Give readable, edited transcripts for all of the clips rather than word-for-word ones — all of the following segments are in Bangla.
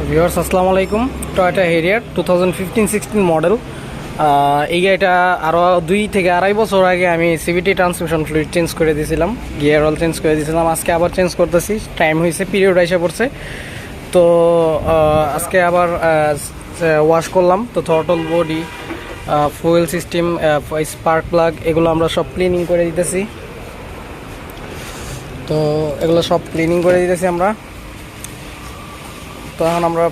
ভিউয়ার্স আসসালামু আলাইকুম। Toyota Harrier 2015-16 model. এই গাড়িটা আরও 2 থেকে আড়াই বছর আগে আমি সিভিটি ট্রান্সমিশন ফ্লুইড চেঞ্জ করে দিয়েছিলাম, গিয়ার অয়েল চেঞ্জ করে দিয়েছিলাম। আজকে আবার চেঞ্জ করতেছি, টাইম হয়েছে, পিরিয়ড এসে পড়ছে। তো আজকে আবার ওয়াশ করলাম। তো throttle body, fuel system, spark plug এগুলো আমরা সব ক্লিনিং করে দিতেছি। তো এগুলো সব ক্লিনিং করে দিতেছি আমরা। তো এখন আমরা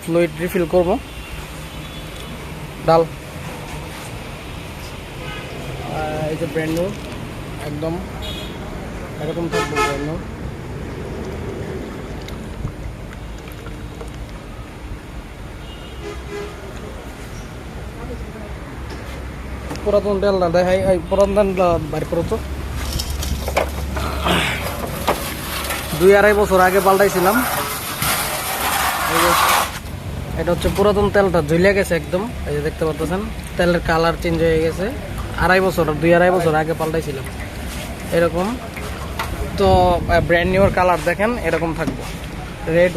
ফ্লুইড রিফিল করব। ডাল এই যে ব্র্যান্ড নিউ, একদম এরকম থাকবে ব্র্যান্ড নিউ। পুরাতন তেল না দেখাই, পুরাতন বাড়ি করো তো। 2-2.5 বছর আগে পাল্টাইছিলাম। এটা হচ্ছে পুরাতন তেলটা ঝুলে গেছে একদম, এই যে দেখতে পাচ্ছেন তেলের কালার চেঞ্জ হয়ে গেছে। 2-2.5 বছর আগে পাল্টাইছিলাম এরকম। তো ব্র্যান্ড নিউর কালার দেখেন এরকম থাকবো, রেড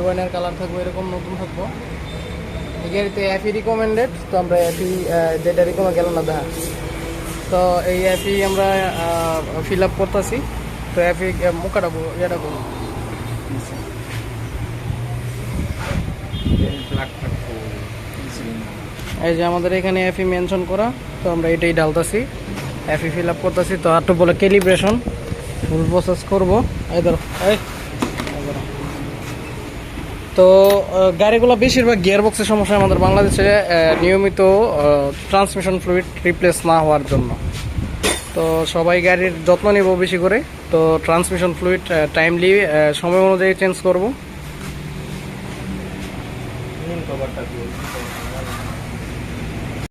ওয়াইনের কালার থাকবো এরকম, নতুন থাকবো। এই গাড়িতে এফি রিকমেন্ডেড, তো আমরা এফি যেটা রিকমেন্ড গেল না দেখা। তো এই এফি আমরা ফিল আপ করতেছি। তো এফি মুখাটা ইয়েটা করবো, এই যে আমাদের এখানে এফি মেনশন করা। তো আমরা এটাই ডালতেছি, এফি ফিল আপ করতেছি। তো আর তো বলে ক্যালিব্রেশন ফুল প্রসেস করবো। এই ধরো তো গাড়িগুলো বেশিরভাগ গিয়ার বক্সের সমস্যা আমাদের বাংলাদেশে, নিয়মিত ট্রান্সমিশন ফ্লুইড রিপ্লেস না হওয়ার জন্য। তো সবাই গাড়ির যত্ন নেব বেশি করে। তো ট্রান্সমিশন ফ্লুইড টাইমলি সময় অনুযায়ী চেঞ্জ করব।